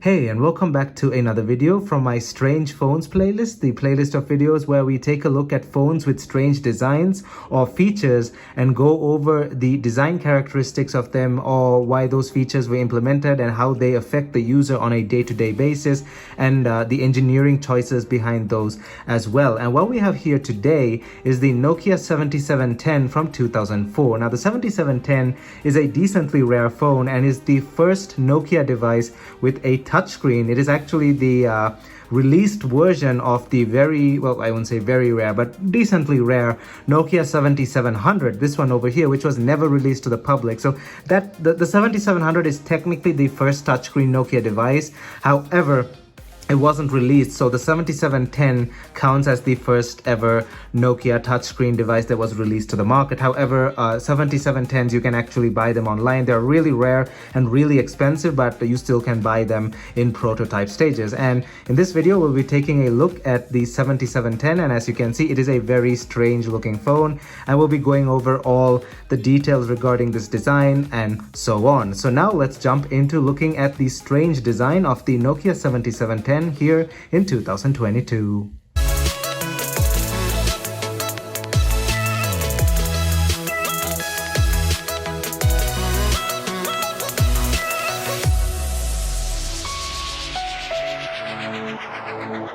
Hey, and welcome back to another video from my Strange Phones playlist, the playlist of videos where we take a look at phones with strange designs or features and go over the design characteristics of them or why those features were implemented and how they affect the user on a day-to-day basis and the engineering choices behind those as well. And what we have here today is the Nokia 7710 from 2004. Now, the 7710 is a decently rare phone and is the first Nokia device with a touchscreen. It is actually the released version of the very, well, I wouldn't say very rare, but decently rare Nokia 7700, this one over here, which was never released to the public. So that the 7700 is technically the first touchscreen Nokia device. However, it wasn't released, so the 7710 counts as the first ever Nokia touchscreen device that was released to the market. However, 7710s, you can actually buy them online. They're really rare and really expensive, but you still can buy them in prototype stages. And in this video, we'll be taking a look at the 7710, and as you can see, it is a very strange looking phone, and we'll be going over all the details regarding this design and so on. So now let's jump into looking at the strange design of the Nokia 7710 here in 2022.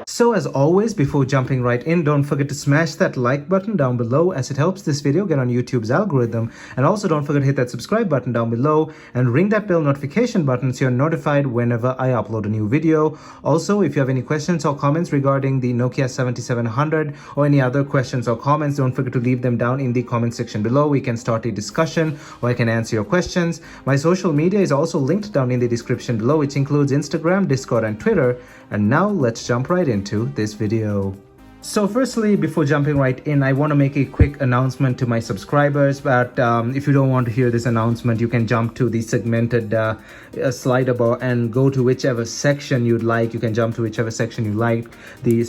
So as always, before jumping right in, don't forget to smash that like button down below as it helps this video get on YouTube's algorithm. And also don't forget to hit that subscribe button down below and ring that bell notification button so you're notified whenever I upload a new video. Also, if you have any questions or comments regarding the Nokia 7700 or any other questions or comments, don't forget to leave them down in the comment section below. We can start a discussion or I can answer your questions. My social media is also linked down in the description below, which includes Instagram, Discord, and Twitter. And now let's jump right into this video. So firstly, before jumping right in, I want to make a quick announcement to my subscribers, but if you don't want to hear this announcement, you can jump to the segmented slider bar and go to whichever section you'd like. You can jump to whichever section you like. The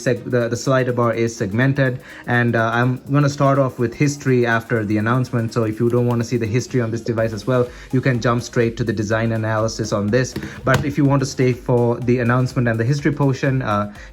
slider bar is segmented, and I'm going to start off with history after the announcement. So if you don't want to see the history on this device as well, you can jump straight to the design analysis on this. But if you want to stay for the announcement and the history portion,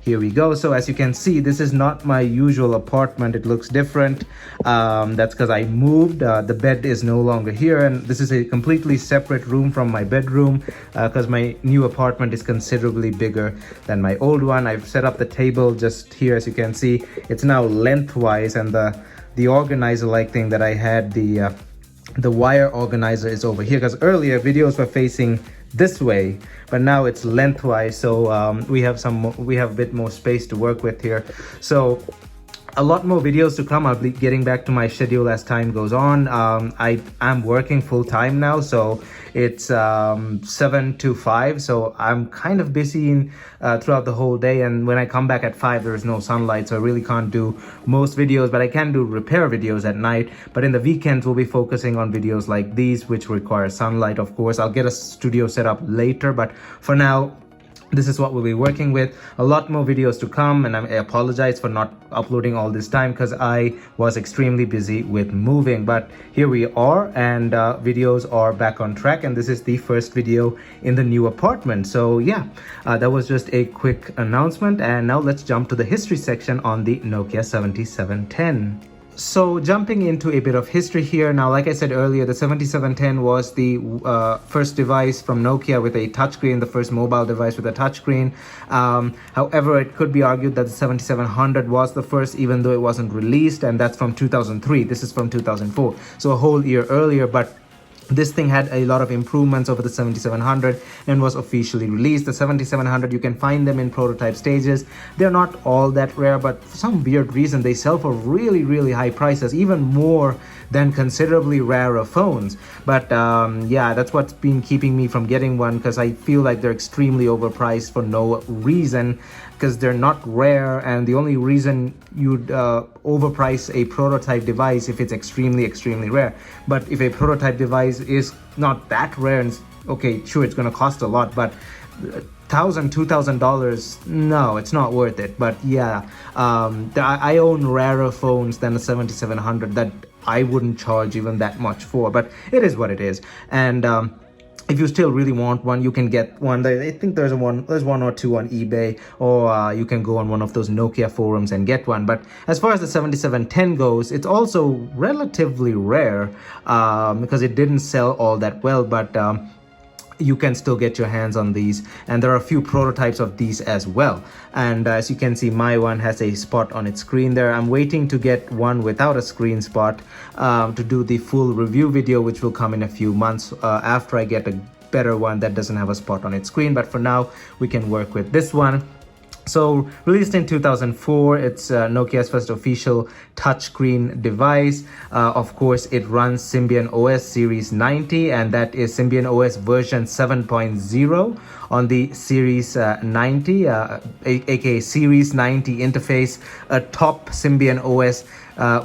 here we go. So as you can see, this is not my usual apartment. It looks different. That's because I moved. The bed is no longer here, and this is a completely separate room from my bedroom because my new apartment is considerably bigger than my old one. I've set up the table just here. As you can see, it's now lengthwise, and the organizer like thing that I had, the wire organizer, is over here, because earlier videos were facing this way, but now it's lengthwise, so we have a bit more space to work with here. So a lot more videos to come. I'll be getting back to my schedule as time goes on. I'm working full-time now, so it's 7 to 5, so I'm kind of busy throughout the whole day, and when I come back at 5, there is no sunlight, so I really can't do most videos, but I can do repair videos at night. But in the weekends, we'll be focusing on videos like these, which require sunlight, of course. I'll get a studio set up later, but for now, this is what we'll be working with. A lot more videos to come, and I apologize for not uploading all this time because I was extremely busy with moving. But here we are, and videos are back on track, and this is the first video in the new apartment. So yeah, that was just a quick announcement, and now let's jump to the history section on the Nokia 7710. So jumping into a bit of history here. Now, like I said earlier, the 7710 was the first device from Nokia with a touchscreen, the first mobile device with a touchscreen. However, it could be argued that the 7700 was the first, even though it wasn't released, and that's from 2003. This is from 2004, so a whole year earlier. But this thing had a lot of improvements over the 7700 and was officially released. The 7700, you can find them in prototype stages. They're not all that rare, but for some weird reason, they sell for really, really high prices, even more than considerably rarer phones. But yeah, that's what's been keeping me from getting one, because I feel like they're extremely overpriced for no reason, because they're not rare, and the only reason you'd overprice a prototype device if it's extremely rare. But if a prototype device is not that rare, and okay, sure, it's going to cost a lot, but $1,000-$2,000, no, it's not worth it. But yeah, I own rarer phones than a 7700 that I wouldn't charge even that much for, but it is what it is. And if you still really want one, you can get one. I think there's one or two on eBay, or you can go on one of those Nokia forums and get one. But as far as the 7710 goes, it's also relatively rare because it didn't sell all that well, but you can still get your hands on these, and there are a few prototypes of these as well. And as you can see, my one has a spot on its screen there. I'm waiting to get one without a screen spot to do the full review video, which will come in a few months after I get a better one that doesn't have a spot on its screen. But for now, we can work with this one. So released in 2004, it's Nokia's first official touchscreen device. Of course, it runs Symbian OS Series 90, and that is Symbian OS version 7.0 on the Series 90, aka Series 90 interface, atop Symbian OS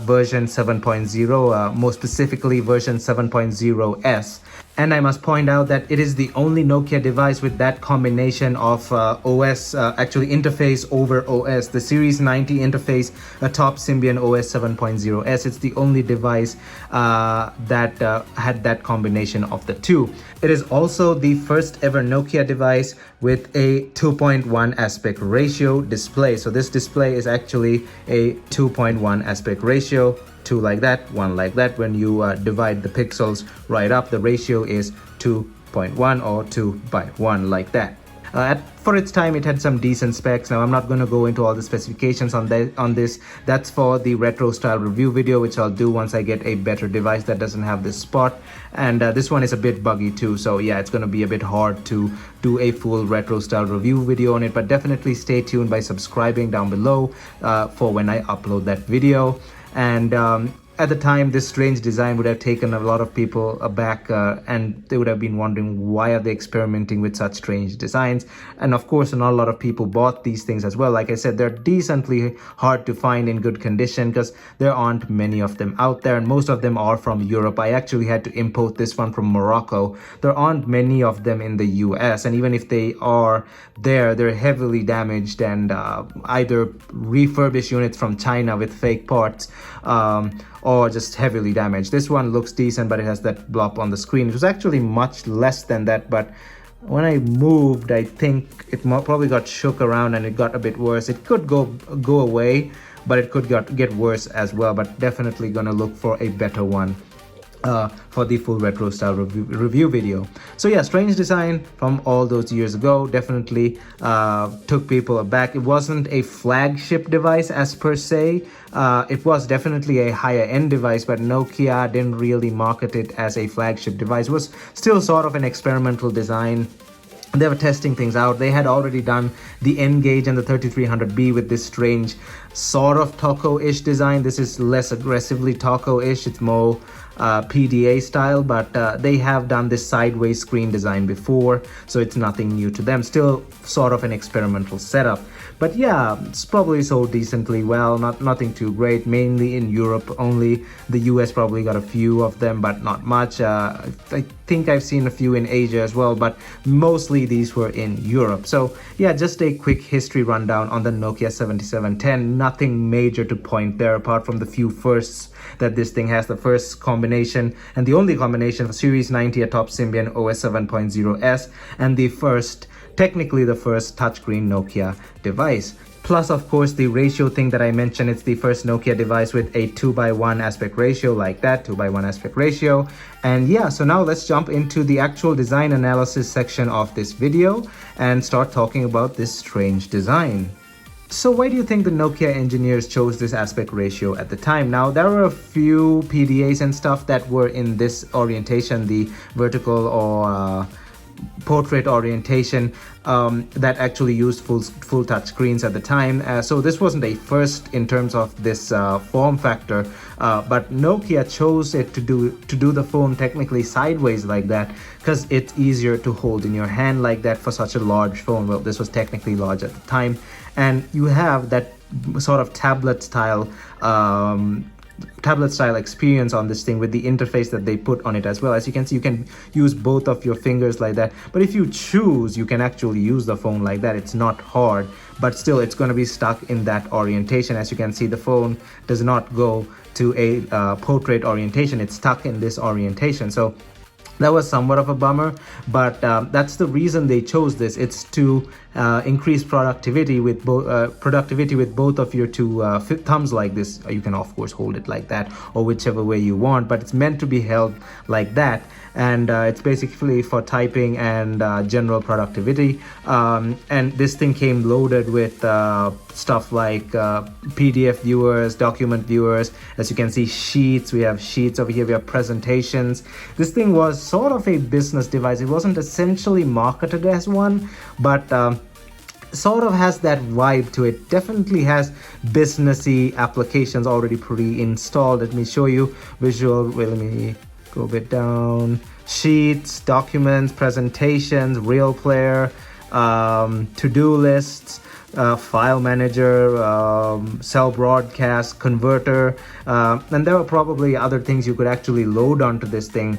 version 7.0, more specifically version 7.0S. And I must point out that it is the only Nokia device with that combination of OS, actually interface over OS. The Series 90 interface atop Symbian OS 7.0S. It's the only device that had that combination of the two. It is also the first ever Nokia device with a 2.1 aspect ratio display. So this display is actually a 2.1 aspect ratio. 2 like that, 1 like that. When you divide the pixels right up, the ratio is 2.1 or 2 by 1 like that. For its time, it had some decent specs. Now, I'm not going to go into all the specifications on this. That's for the retro style review video, which I'll do once I get a better device that doesn't have this spot. And this one is a bit buggy too, so yeah, it's going to be a bit hard to do a full retro style review video on it. But definitely stay tuned by subscribing down below for when I upload that video. And at the time, this strange design would have taken a lot of people aback, and they would have been wondering, why are they experimenting with such strange designs? And of course, not a lot of people bought these things as well. Like I said, they're decently hard to find in good condition because there aren't many of them out there, and most of them are from Europe. I actually had to import this one from Morocco. There aren't many of them in the US, and even if they are there, they're heavily damaged and either refurbished units from China with fake parts, or just heavily damaged. This one looks decent, but it has that blob on the screen. It was actually much less than that, but when I moved, I think it probably got shook around and it got a bit worse. It could go away, but it could get worse as well. But definitely gonna look for a better one for the full retro style review video. So yeah, strange design from all those years ago. Definitely took people aback. It wasn't a flagship device as per se. It was definitely a higher end device, but Nokia didn't really market it as a flagship device. It was still sort of an experimental design. They were testing things out. They had already done the N-Gage and the 3300B with this strange sort of taco-ish design. This is less aggressively taco-ish. It's more PDA style, but they have done this sideways screen design before, so it's nothing new to them. Still sort of an experimental setup. But yeah, it's probably sold decently well, nothing too great, mainly in Europe only. The US probably got a few of them, but not much. I think I've seen a few in Asia as well, but mostly these were in Europe. So yeah, just a quick history rundown on the Nokia 7710. Nothing major to point there apart from the few firsts that this thing has. The first combination and the only combination for Series 90 atop Symbian OS 7.0S, and technically the first touchscreen Nokia device. Plus, of course, the ratio thing that I mentioned, it's the first Nokia device with a 2:1 aspect ratio like that, 2:1 aspect ratio. And yeah, so now let's jump into the actual design analysis section of this video and start talking about this strange design. So why do you think the Nokia engineers chose this aspect ratio at the time? Now, there were a few PDAs and stuff that were in this orientation, the vertical or portrait orientation, that actually used full touch screens at the time. So this wasn't a first in terms of this form factor, but Nokia chose it to do the phone technically sideways like that because it's easier to hold in your hand like that for such a large phone. Well, this was technically large at the time, and you have that sort of tablet style experience on this thing with the interface that they put on it as well. As you can see, you can use both of your fingers like that, but if you choose, you can actually use the phone like that. It's not hard, but still it's going to be stuck in that orientation. As you can see, the phone does not go to a portrait orientation. It's stuck in this orientation. So That was somewhat of a bummer, but that's the reason they chose this. It's to increase productivity with both of your two thumbs like this. You can of course hold it like that or whichever way you want, but it's meant to be held like that. And it's basically for typing and general productivity. And this thing came loaded with stuff like PDF viewers, document viewers. As you can see, sheets. We have sheets over here. We have presentations. This thing was sort of a business device. It wasn't essentially marketed as one, but sort of has that vibe to it. Definitely has businessy applications already pre-installed. Let me show you visual. Wait, let me go a bit down. Sheets, documents, presentations, real player, to-do lists, file manager, cell broadcast, converter, and there are probably other things you could actually load onto this thing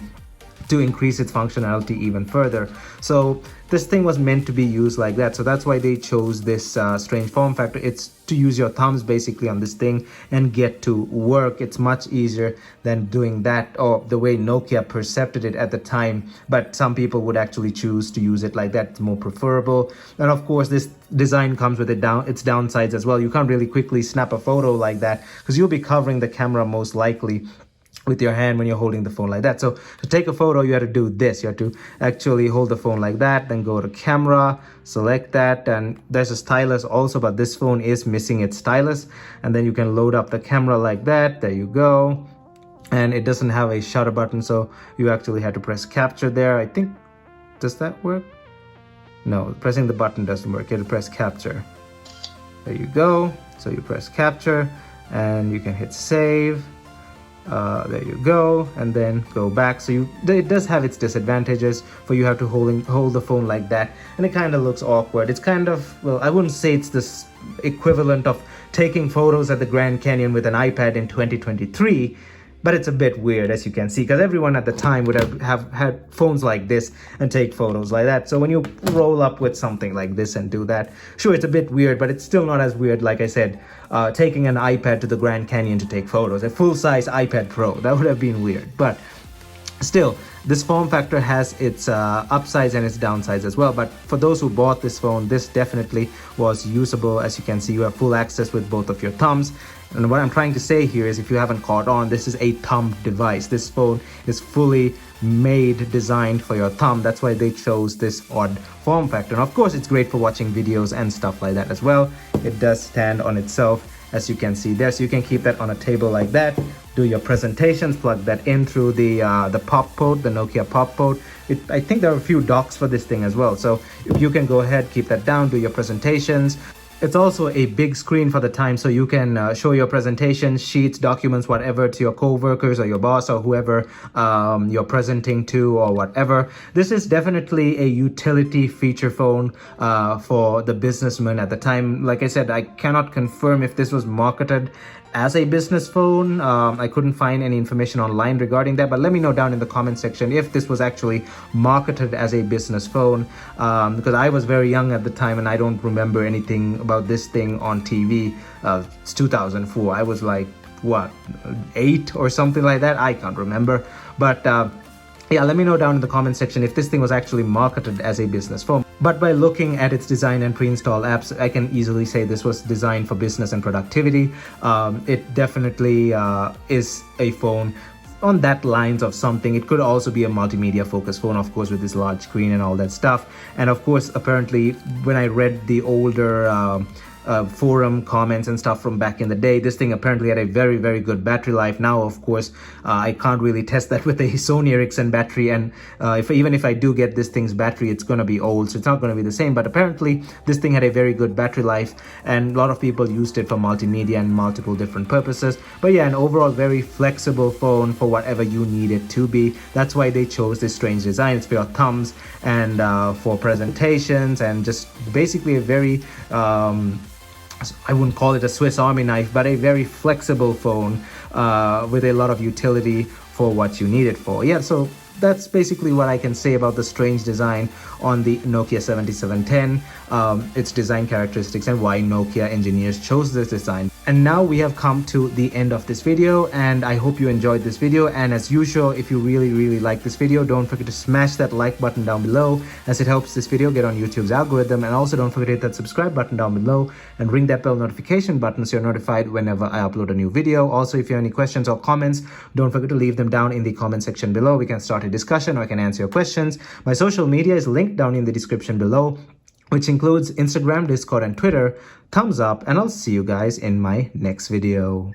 to increase its functionality even further. So this thing was meant to be used like that. So that's why they chose this strange form factor. It's to use your thumbs basically on this thing and get to work. It's much easier than doing that, or the way Nokia perceived it at the time. But some people would actually choose to use it like that. It's more preferable. And of course, this design comes with its downsides as well. You can't really quickly snap a photo like that because you'll be covering the camera most likely with your hand when you're holding the phone like that. So to take a photo, you have to do this. You have to actually hold the phone like that, then go to camera, select that, and there's a stylus also, but this phone is missing its stylus. And then you can load up the camera like that. There you go. And it doesn't have a shutter button, so you actually had to press capture there. I think, does that work? No, pressing the button doesn't work. You have to press capture. There you go. So you press capture and you can hit save. There you go, and then go back. So it does have its disadvantages, for you have to hold the phone like that, and it kind of looks awkward. It's kind of, well, I wouldn't say it's this equivalent of taking photos at the Grand Canyon with an iPad in 2023, but it's a bit weird, as you can see, because everyone at the time would have had phones like this and take photos like that. So when you roll up with something like this and do that, sure, it's a bit weird, but it's still not as weird, like I said, taking an iPad to the Grand Canyon to take photos. A full-size iPad Pro, that would have been weird. But still, this form factor has its upsides and its downsides as well. But for those who bought this phone, this definitely was usable. As you can see, you have full access with both of your thumbs. And what I'm trying to say here is, if you haven't caught on, this is a thumb device. This phone is fully designed for your thumb. That's why they chose this odd form factor. And of course, it's great for watching videos and stuff like that as well. It does stand on itself, as you can see there. So you can keep that on a table like that, do your presentations, plug that in through the pop port, the Nokia pop port. I think there are a few docks for this thing as well. So you can go ahead, keep that down, do your presentations. It's also a big screen for the time, so you can show your presentations, sheets, documents, whatever, to your co-workers or your boss or whoever you're presenting to or whatever. This is definitely a utility feature phone for the businessman at the time. Like I said, I cannot confirm if this was marketed as a business phone. I couldn't find any information online regarding that, but let me know down in the comment section if this was actually marketed as a business phone, because I was very young at the time and I don't remember anything about this thing on TV. It's 2004. I was like, what, 8 or something like that? I can't remember. But yeah, let me know down in the comment section if this thing was actually marketed as a business phone. But by looking at its design and pre-installed apps, I can easily say this was designed for business and productivity. It definitely is a phone on that lines of something. It could also be a multimedia focused phone, of course, with this large screen and all that stuff. And of course, apparently, when I read the older forum comments and stuff from back in the day, this thing apparently had a very, very good battery life. Now, of course, I can't really test that with a Sony Ericsson battery, and even if I do get this thing's battery, it's going to be old, so it's not going to be the same. But apparently this thing had a very good battery life, and a lot of people used it for multimedia and multiple different purposes. But yeah, an overall very flexible phone for whatever you need it to be. That's why they chose this strange design. It's for your thumbs and for presentations, and just basically a very I wouldn't call it a Swiss Army knife, but a very flexible phone with a lot of utility for what you need it for. Yeah, so that's basically what I can say about the strange design on the Nokia 7710. its design characteristics and why Nokia engineers chose this design. And now we have come to the end of this video, and I hope you enjoyed this video. And as usual, if you really like this video, don't forget to smash that like button down below, as it helps this video get on YouTube's algorithm. And also don't forget to hit that subscribe button down below and ring that bell notification button so you're notified whenever I upload a new video. Also, if you have any questions or comments, don't forget to leave them down in the comment section below. We can start a discussion or I can answer your questions. My social media is linked down in the description below, which includes Instagram, Discord, and Twitter. Thumbs up, and I'll see you guys in my next video.